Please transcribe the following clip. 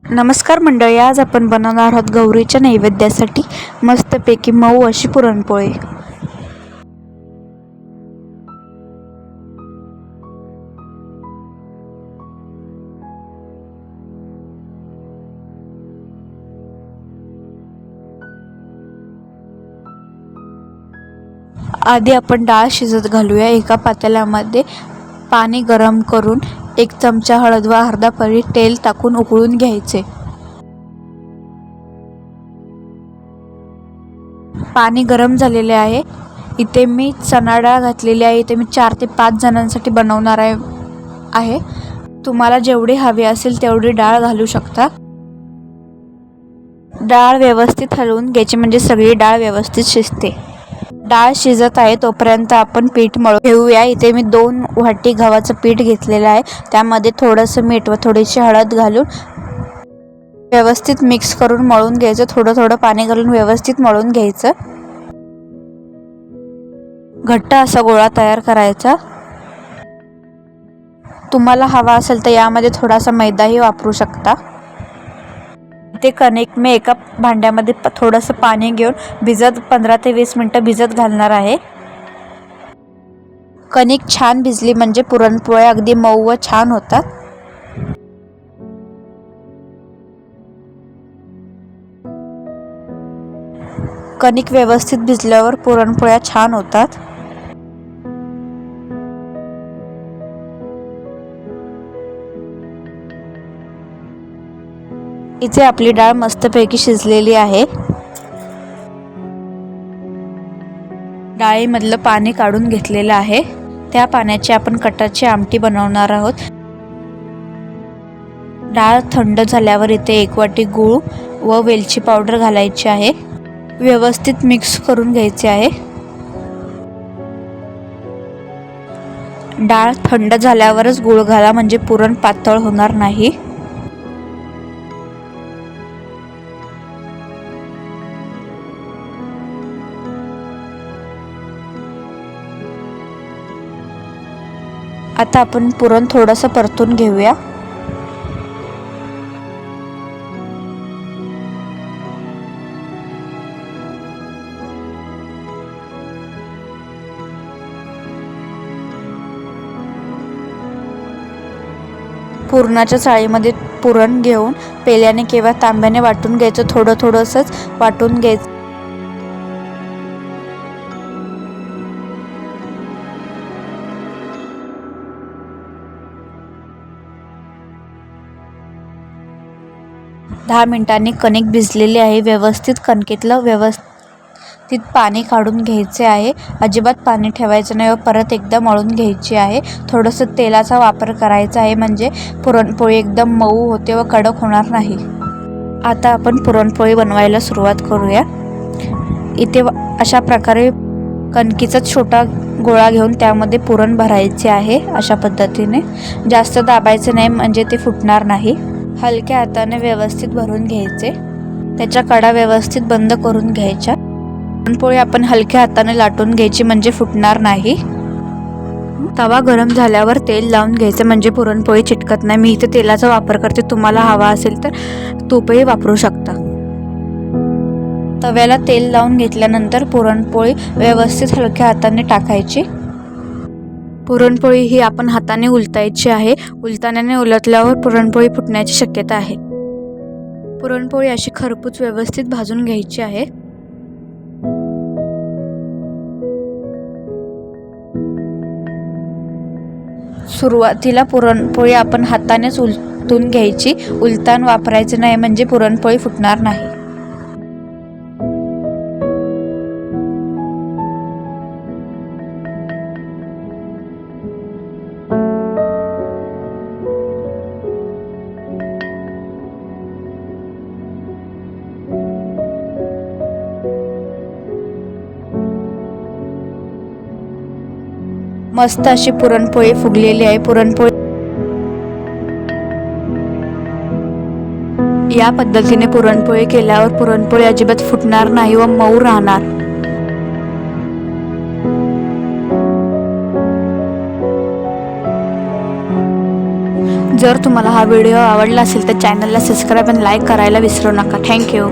नमस्कार मंडळी, आज आपण बनवणार आहोत गौरीच्या नैवेद्यासाठी मस्तपैकी मऊ अशी पुरणपोळी। आधी आपण डाळ शिजत घालूया। एका पातेल्यामध्ये पाणी गरम करून 1 चमचा हळद व अर्धा पळी तेल टाकून उकळून घ्यायचे। पाणी गरम झालेले आहे। इथे मी चणा डाळ घातलेली आहे। इथे मी 4 ते 5 जणांसाठी बनवणार आहे। तुम्हाला जेवढी हवी असेल तेवढी डाळ घालू शकता। डाळ व्यवस्थित हलवून घ्यायची म्हणजे सगळी डाळ व्यवस्थित शिजते। डाळ शिजत आहे तोपर्यंत आपण पीठ मळून घेऊया। इथे मी 2 वाटी गव्हाचं पीठ घेतलेलं आहे। त्यामध्ये थोडंसं मीठ व थोडीशी हळद घालून व्यवस्थित मिक्स करून मळून घ्यायचं। थोडं पाणी घालून व्यवस्थित मळून घ्यायचं। घट्ट असा गोळा तयार करायचा। तुम्हाला हवा असेल तर यामध्ये थोडासा मैदाही वापरू शकता। ते कणिक मी एका भांड्यामध्ये थोडंसं पाणी घेऊन 15 ते 20 मिनिटं भिजत घालणार आहे। कणिक छान भिजली म्हणजे पुरणपोळ्या अगदी मऊ व छान होतात। कणिक व्यवस्थित भिजल्यावर पुरणपोळ्या छान होतात। इथे आपली डाळ मस्तपैकी शिजलेली आहे। डाळीमधलं पाणी काढून घेतलेलं आहे। त्या पाण्याची आपण कटाची आमटी बनवणार आहोत। डाळ थंड झाल्यावर इथे 1 वाटी गूळ व वेलची पावडर घालायची आहे। व्यवस्थित मिक्स करून घ्यायचे आहे। डाळ थंड झाल्यावरच गूळ घाला म्हणजे पुरण पातळ होणार नाही। आता आपण पुरण थोडंसं परतून घेऊया। पुरणाच्या चाळीमध्ये पुरण घेऊन पेल्याने किंवा तांब्याने वाटून घ्यायचं। थोडंसंच वाटून घ्यायचं। दहा मिनिटांनी कणिक भिजलेली आहे। व्यवस्थित पाणी काढून घ्यायचे आहे। अजिबात पाणी ठेवायचं नाही व परत एकदा मळून घ्यायची आहे। थोडंसं तेलाचा वापर करायचा आहे म्हणजे पुरणपोळी एकदम मऊ होते व कडक होणार नाही। आता आपण पुरणपोळी बनवायला सुरुवात करूया। इथे अशा प्रकारे कणकीचा छोटा गोळा घेऊन त्यामध्ये पुरण भरायचे आहे। अशा पद्धतीने जास्त दाबायचे नाही म्हणजे ते फुटणार नाही। हलक्या हाताने व्यवस्थित भरून घ्यायचे। त्याच्या कडा व्यवस्थित बंद करून घ्यायच्या। पुरणपोळी आपण हलक्या हाताने लाटून घ्यायची म्हणजे फुटणार नाही। तवा गरम झाल्यावर तेल लावून घ्यायचं म्हणजे पुरणपोळी चिटकत नाही। मी इथे तेलाचा वापर करते, तुम्हाला हवा असेल तर तूपही वापरू शकता। तव्याला तेल लावून घेतल्यानंतर पुरणपोळी व्यवस्थित हलक्या हाताने टाकायची। पुरणपोळी ही आपण हाताने उलटायची आहे। उलटण्याने उलटल्यावर पुरणपोळी फुटण्याची शक्यता आहे। पुरणपोळी अशी खरपूस व्यवस्थित भाजून घ्यायची आहे। सुरुवातीला पुरणपोळी आपण हातानेच उलटून घ्यायची। उलटाण वापरायचे नाही म्हणजे पुरणपोळी फुटणार नाही। मस्त अशी पुरणपोळी फुगलेली आहे। या पद्धतीने पुरणपोळी केल्यावर पुरणपोळी अजिबात फुटणार नाही व मऊ राहणार। जर तुम्हाला हा व्हिडिओ आवडला असेल तर चॅनलला सबस्क्राईब आणि लाईक करायला विसरू नका. थँक्यू.